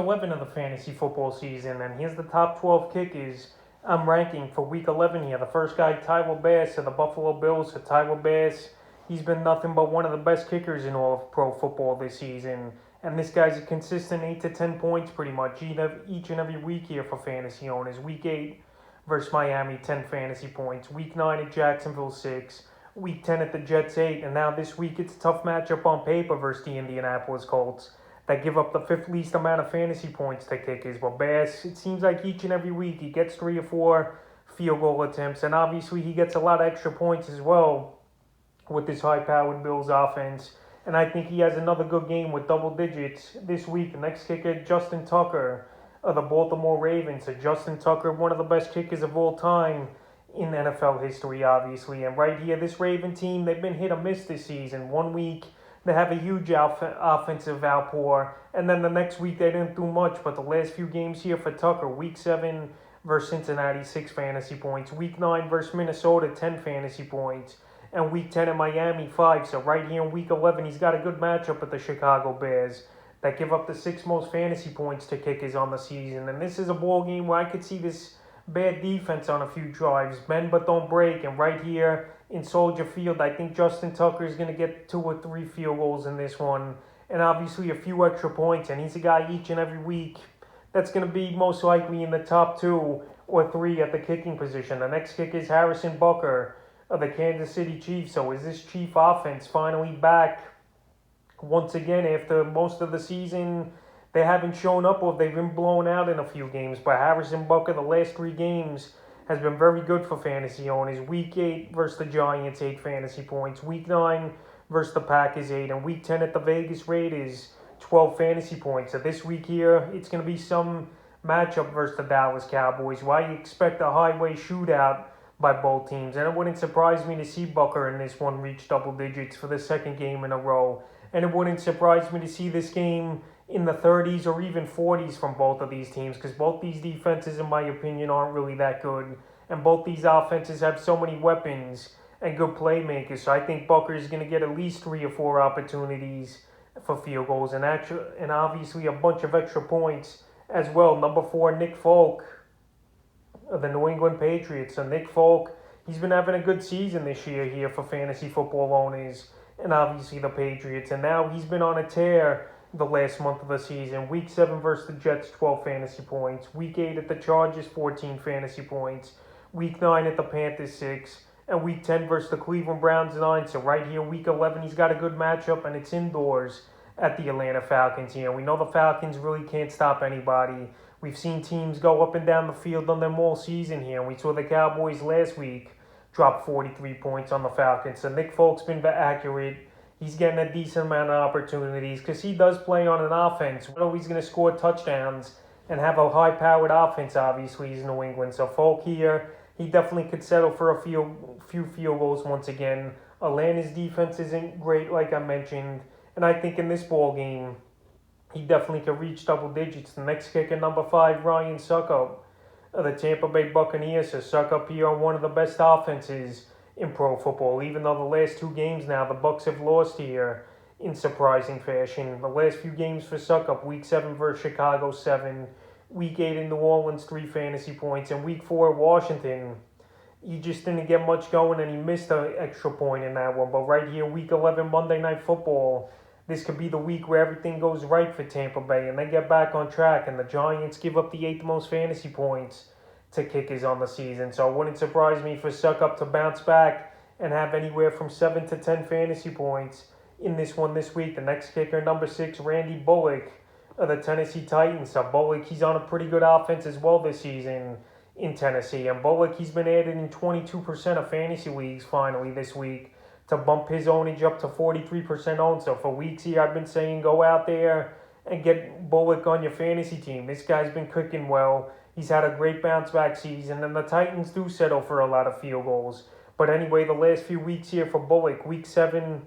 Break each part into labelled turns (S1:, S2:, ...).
S1: 11 of the fantasy football season, and here's the top 12 kickers I'm ranking for week 11 here. The first guy, Tyler Bass of the Buffalo Bills. So Tyler Bass, he's been nothing but one of the best kickers in all of pro football this season. And this guy's a consistent 8 to 10 points pretty much each and every week here for fantasy owners. Week 8 versus Miami, 10 fantasy points. Week 9 at Jacksonville, 6. Week 10 at the Jets, 8. And now this week it's a tough matchup on paper versus the Indianapolis Colts that give up the fifth least amount of fantasy points to kickers. But Bass, it seems like each and every week he gets 3 or 4 field goal attempts. And obviously he gets a lot of extra points as well with this high-powered Bills offense. And I think he has another good game with double digits this week. The next kicker, Justin Tucker of the Baltimore Ravens. So Justin Tucker, one of the best kickers of all time in NFL history, obviously. And right here, this Raven team, they've been hit or miss this season. 1 week, they have a huge offensive outpour. And then the next week, they didn't do much. But the last few games here for Tucker, Week 7 versus Cincinnati, 6 fantasy points. Week 9 versus Minnesota, 10 fantasy points. And Week 10 in Miami, 5. So right here in Week 11, he's got a good matchup with the Chicago Bears that give up the 6th most fantasy points to kickers on the season. And this is a ball game where I could see this bad defense on a few drives. Bend but don't break. And right here in Soldier Field, I think Justin Tucker is going to get 2 or 3 field goals in this one. And obviously a few extra points. And he's a guy each and every week that's going to be most likely in the top 2 or 3 at the kicking position. The next kicker is Harrison Butker of the Kansas City Chiefs. So is this Chief offense finally back once again after most of the season? They haven't shown up or they've been blown out in a few games. But Harrison Butker, the last 3 games, has been very good for fantasy owners. Week 8 versus the Giants, 8 fantasy points. Week 9 versus the Packers, 8. And Week 10 at the Vegas Raiders, 12 fantasy points. So this week here, it's going to be some matchup versus the Dallas Cowboys. Why you expect a highway shootout by both teams. And it wouldn't surprise me to see Butker in this one reach double digits for the second game in a row. And it wouldn't surprise me to see this game in the 30s or even 40s from both of these teams, because both these defenses, in my opinion, aren't really that good. And both these offenses have so many weapons and good playmakers. So I think Butker is going to get at least 3 or 4 opportunities for field goals and obviously a bunch of extra points as well. Number 4, Nick Folk of the New England Patriots. So Nick Folk, he's been having a good season this year here for fantasy football owners and obviously the Patriots. And now he's been on a tear the last month of the season. Week 7 versus the Jets, 12 fantasy points. Week 8 at the Chargers, 14 fantasy points. Week 9 at the Panthers, 6. And Week 10 versus the Cleveland Browns, 9. So right here, Week 11, he's got a good matchup, and it's indoors at the Atlanta Falcons here. We know the Falcons really can't stop anybody. We've seen teams go up and down the field on them all season here. And we saw the Cowboys last week drop 43 points on the Falcons. So Nick Folk's been accurate. He's getting a decent amount of opportunities because he does play on an offense. We know he's going to score touchdowns and have a high-powered offense, obviously, he's New England. So Folk here, he definitely could settle for a few field goals once again. Atlanta's defense isn't great, like I mentioned. And I think in this ball game, he definitely could reach double digits. The next kicker, number 5, Ryan Sucko of the Tampa Bay Buccaneers. So Sucko here on one of the best offenses in pro football. Even though the last 2 games now, the Bucs have lost here in surprising fashion. The last few games for Sucko, Week 7 versus Chicago, 7. Week 8 in New Orleans, 3 fantasy points. And Week 4 Washington, he just didn't get much going and he missed an extra point in that one. But right here, Week 11, Monday Night Football, this could be the week where everything goes right for Tampa Bay and they get back on track, and the Giants give up the 8th most fantasy points to kickers on the season. So it wouldn't surprise me for Sucko to bounce back and have anywhere from 7 to 10 fantasy points in this one this week. The next kicker, number 6, Randy Bullock of the Tennessee Titans. So Bullock, he's on a pretty good offense as well this season in Tennessee. And Bullock, he's been added in 22% of fantasy leagues finally this week to bump his ownage up to 43% owned. So for weeks here, I've been saying go out there and get Bullock on your fantasy team. This guy's been cooking well. He's had a great bounce back season, and the Titans do settle for a lot of field goals. But anyway, the last few weeks here for Bullock, Week 7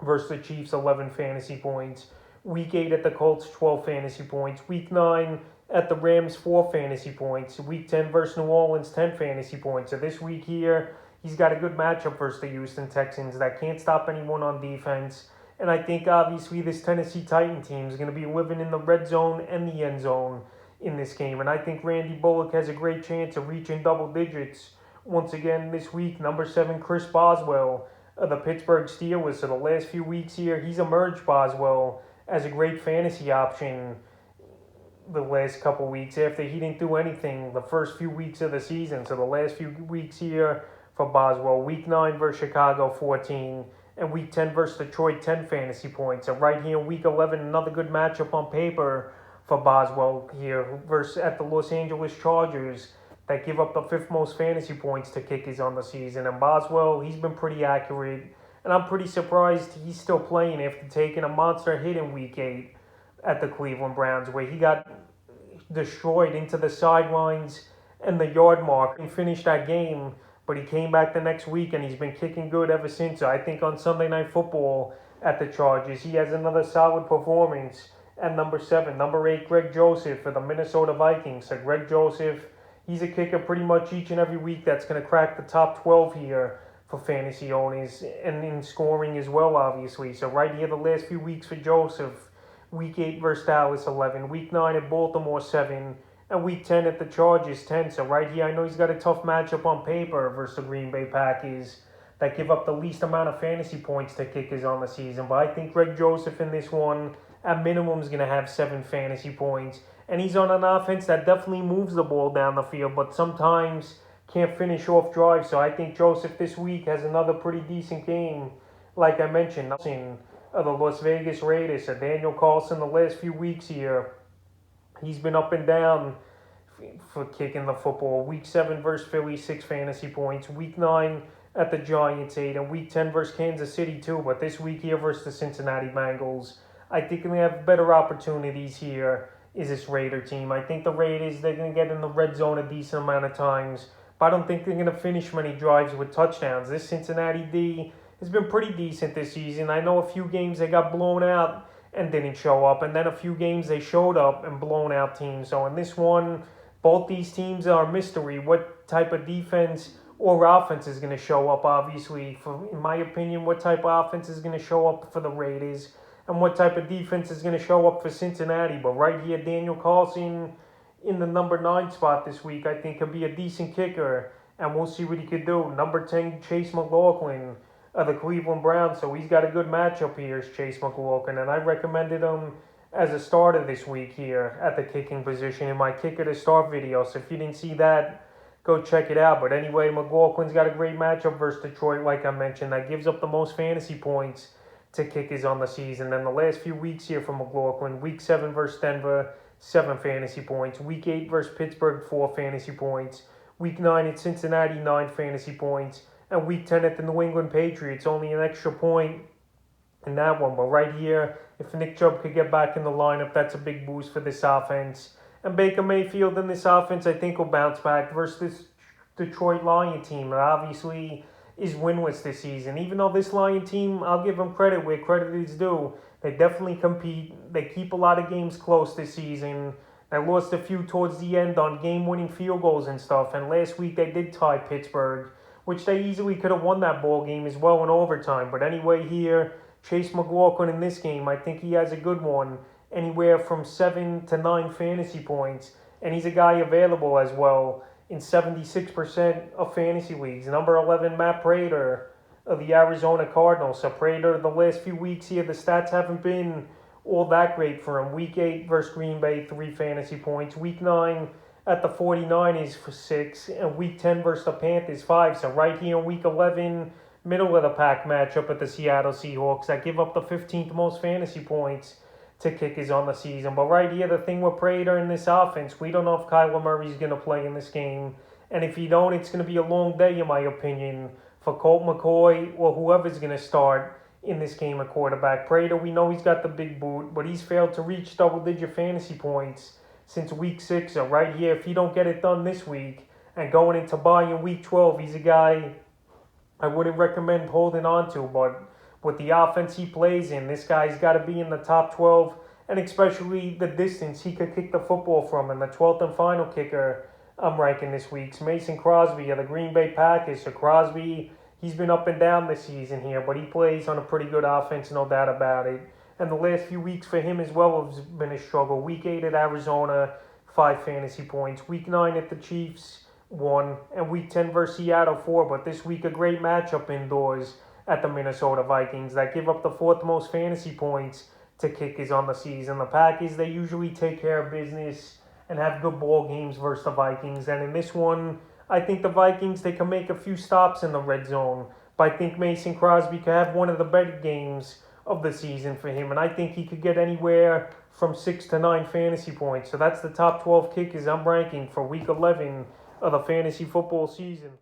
S1: versus the Chiefs, 11 fantasy points. Week 8 at the Colts, 12 fantasy points. Week 9 at the Rams, 4 fantasy points. Week 10 versus New Orleans, 10 fantasy points. So this week here, he's got a good matchup versus the Houston Texans that can't stop anyone on defense. And I think obviously this Tennessee Titan team is going to be living in the red zone and the end zone in this game. And I think Randy Bullock has a great chance of reaching double digits once again this week. Number 7, Chris Boswell of the Pittsburgh Steelers. So the last few weeks here, he's emerged, Boswell, as a great fantasy option the last couple weeks after he didn't do anything the first few weeks of the season. So the last few weeks here for Boswell, week 9 versus Chicago, 14, and week 10 versus Detroit, 10 fantasy points. And right here, week 11, another good matchup on paper for Boswell here versus at the Los Angeles Chargers that give up the 5th most fantasy points to kickers on the season. And Boswell, he's been pretty accurate, and I'm pretty surprised he's still playing after taking a monster hit in week 8 at the Cleveland Browns, where he got destroyed into the sidelines and the yard mark and finished that game. But he came back the next week and he's been kicking good ever since. So I think on Sunday Night Football at the Chargers, he has another solid performance. And number 7, number 8, Greg Joseph for the Minnesota Vikings. So Greg Joseph, he's a kicker pretty much each and every week that's going to crack the top 12 here for fantasy owners and in scoring as well, obviously. So right here, the last few weeks for Joseph, week 8 versus Dallas, 11, week 9 at Baltimore, 7, and week 10 at the Chargers, 10. So right here, I know he's got a tough matchup on paper versus the Green Bay Packers that give up the least amount of fantasy points to kickers on the season. But I think Greg Joseph in this one, at minimum, is going to have 7 fantasy points. And he's on an offense that definitely moves the ball down the field, but sometimes can't finish off drives. So I think Joseph this week has another pretty decent game, like I mentioned, of the Las Vegas Raiders. So Daniel Carlson, the last few weeks here, he's been up and down for kicking the football. Week 7 versus Philly, 6 fantasy points. Week 9 at the Giants, 8. And week 10 versus Kansas City, 2. But this week here versus the Cincinnati Bengals, I think we have better opportunities here is this Raider team. I think the Raiders, they're going to get in the red zone a decent amount of times. But I don't think they're going to finish many drives with touchdowns. This Cincinnati D has been pretty decent this season. I know a few games they got blown out and didn't show up, and then a few games they showed up and blown out teams. So in this one, both these teams are a mystery. What type of defense or offense is going to show up, obviously. In my opinion, what type of offense is going to show up for the Raiders and what type of defense is going to show up for Cincinnati. But right here, Daniel Carlson in the number 9 spot this week, I think could be a decent kicker, and we'll see what he could do. Number 10, Chase Mclaughlin of the Cleveland Browns. So he's got a good matchup here, is Chase Mclaughlin, and I recommended him as a starter this week here at the kicking position in my kicker to start video. So if you didn't see that, go check it out. But anyway, McLaughlin's got a great matchup versus Detroit, like I mentioned, that gives up the most fantasy points to kickers on the season. Then the last few weeks here for McLaughlin, week 7 versus Denver, 7 fantasy points. Week 8 versus Pittsburgh, 4 fantasy points. Week 9 at Cincinnati, 9 fantasy points. And week 10 at the New England Patriots, only an extra point in that one. But right here, if Nick Chubb could get back in the lineup, that's a big boost for this offense. And Baker Mayfield in this offense, I think, will bounce back versus this Detroit Lion team that obviously is winless this season. Even though this Lion team, I'll give them credit where credit is due. They definitely compete. They keep a lot of games close this season. They lost a few towards the end on game-winning field goals and stuff. And last week they did tie Pittsburgh, which they easily could have won that ball game as well in overtime. But anyway here, Chase McLaughlin in this game, I think he has a good one. Anywhere from 7 to 9 fantasy points. And he's a guy available as well in 76% of fantasy leagues. Number 11, Matt Prater of the Arizona Cardinals. So Prater, the last few weeks here, the stats haven't been all that great for him. Week 8 versus Green Bay, 3 fantasy points. Week 9 at the 49ers for 6. And Week 10 versus the Panthers, 5. So right here in Week 11, middle of the pack matchup at the Seattle Seahawks that give up the 15th most fantasy points to kickers on the season. But right here, the thing with Prater in this offense, we don't know if Kyler Murray's going to play in this game. And if he don't, it's going to be a long day, in my opinion, for Colt McCoy or whoever's going to start in this game at quarterback. Prater, we know he's got the big boot, but he's failed to reach double-digit fantasy points since Week 6. So right here, if he don't get it done this week and going into bye in Week 12, he's a guy I wouldn't recommend holding on to, but with the offense he plays in, this guy's got to be in the top 12, and especially the distance he could kick the football from. And the 12th and final kicker I'm ranking this week's Mason Crosby of the Green Bay Packers. So Crosby, He's been up and down this season here, but he plays on a pretty good offense, no doubt about it. And the last few weeks for him as well has been a struggle. Week 8 at Arizona, 5 fantasy points. Week 9 at the Chiefs, 1. And Week 10 versus Seattle, 4. But this week, a great matchup indoors at the Minnesota Vikings that give up the 4th most fantasy points to kickers on the season. The Packers, they usually take care of business and have good ball games versus the Vikings. And in this one, I think the Vikings, they can make a few stops in the red zone. But I think Mason Crosby could have one of the better games of the season for him. And I think he could get anywhere from 6 to 9 fantasy points. So that's the top 12 kickers I'm ranking for Week 11 of the fantasy football season.